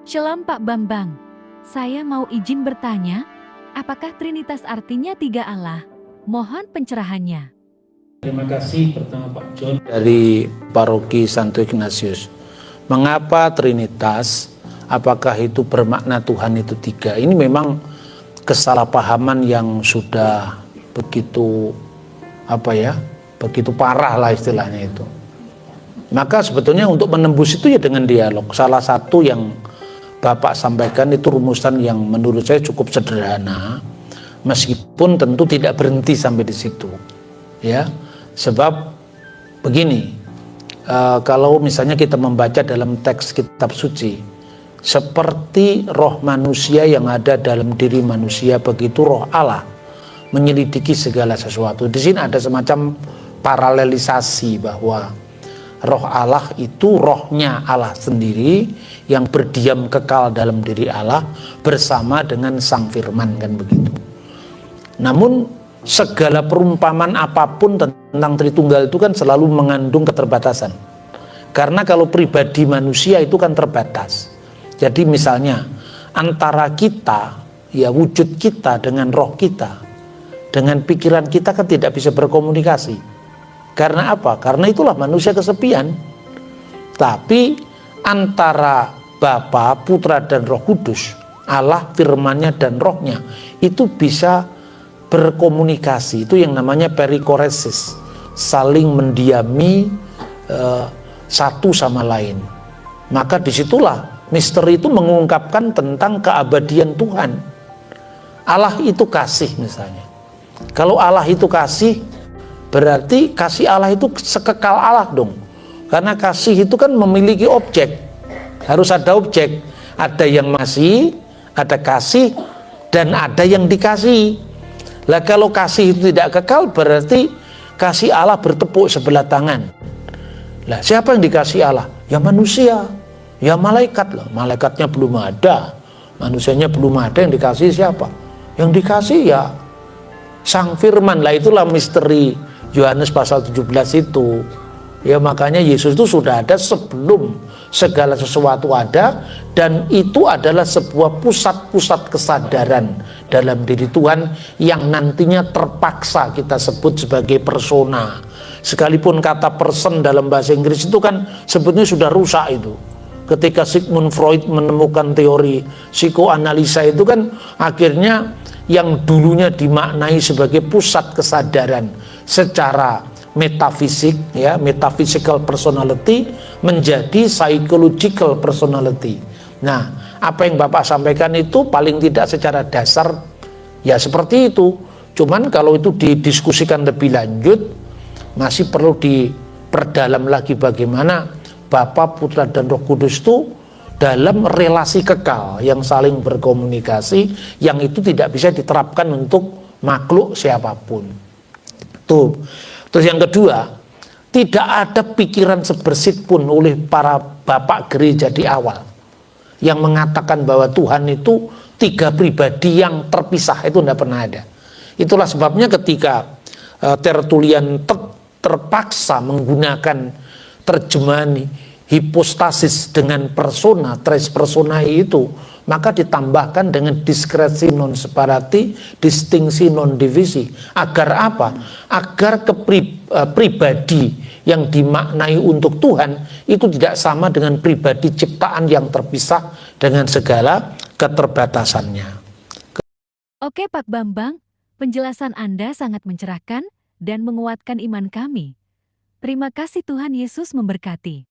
Shalom Pak Bambang. Saya mau izin bertanya, apakah Trinitas artinya tiga Allah? Mohon pencerahannya. Terima kasih pertama Pak John dari Paroki Santo Ignatius. Mengapa Trinitas? Apakah itu bermakna Tuhan itu tiga? Ini memang kesalahpahaman yang sudah begitu begitu parah lah istilahnya itu. Maka sebetulnya untuk menembus itu ya dengan dialog. Salah satu yang Bapak sampaikan itu rumusan yang menurut saya cukup sederhana, meskipun tentu tidak berhenti sampai di situ, ya. Sebab begini, kalau misalnya kita membaca dalam teks kitab suci, seperti roh manusia yang ada dalam diri manusia, begitu roh Allah menyelidiki segala sesuatu. Di sini ada semacam paralelisasi bahwa roh Allah itu rohnya Allah sendiri yang berdiam kekal dalam diri Allah bersama dengan Sang Firman, kan begitu. Namun segala perumpamaan apapun tentang Tritunggal itu kan selalu mengandung keterbatasan. Karena kalau pribadi manusia itu kan terbatas. Jadi misalnya antara kita, ya wujud kita dengan roh kita, dengan pikiran kita kan tidak bisa berkomunikasi. Karena apa? Karena itulah manusia kesepian. Tapi antara Bapa, Putra dan Roh Kudus, Allah, firman-Nya dan rohnya itu bisa berkomunikasi. Itu yang namanya perikoresis, saling mendiami satu sama lain. Maka disitulah misteri itu mengungkapkan tentang keabadian Tuhan. Allah itu kasih misalnya. Kalau Allah itu kasih, berarti kasih Allah itu sekekal Allah dong. Karena kasih itu kan memiliki objek. Harus ada objek. Ada yang masih, ada kasih, dan ada yang dikasih. Lah kalau kasih itu tidak kekal, berarti kasih Allah bertepuk sebelah tangan. Lah siapa yang dikasih Allah? Ya manusia, ya malaikat loh. Malaikatnya belum ada, manusianya belum ada, yang dikasih siapa? Yang dikasih ya Sang Firman. Lah itulah misteri Yohanes pasal 17 itu. Ya makanya Yesus itu sudah ada sebelum segala sesuatu ada, dan itu adalah sebuah pusat-pusat kesadaran dalam diri Tuhan yang nantinya terpaksa kita sebut sebagai persona. Sekalipun kata person dalam bahasa Inggris itu kan sebetulnya sudah rusak itu. Ketika Sigmund Freud menemukan teori psikoanalisa itu kan akhirnya yang dulunya dimaknai sebagai pusat kesadaran secara metafisik, ya, metaphysical personality menjadi psychological personality. Nah, apa yang Bapak sampaikan itu paling tidak secara dasar ya seperti itu. Cuman kalau itu didiskusikan lebih lanjut, masih perlu diperdalam lagi bagaimana Bapa, Putra dan Roh Kudus itu dalam relasi kekal yang saling berkomunikasi, yang itu tidak bisa diterapkan untuk makhluk siapapun. Tuh. Terus yang kedua, tidak ada pikiran sebersit pun oleh para bapak gereja di awal yang mengatakan bahwa Tuhan itu tiga pribadi yang terpisah. Itu tidak pernah ada. Itulah sebabnya ketika Tertullian terpaksa menggunakan terjemahan hipostasis dengan persona, tres personae itu, maka ditambahkan dengan diskresi non separati, distingsi non divisi. Agar apa? Agar pribadi yang dimaknai untuk Tuhan itu tidak sama dengan pribadi ciptaan yang terpisah dengan segala keterbatasannya. Oke Pak Bambang, penjelasan Anda sangat mencerahkan dan menguatkan iman kami. Terima kasih, Tuhan Yesus memberkati.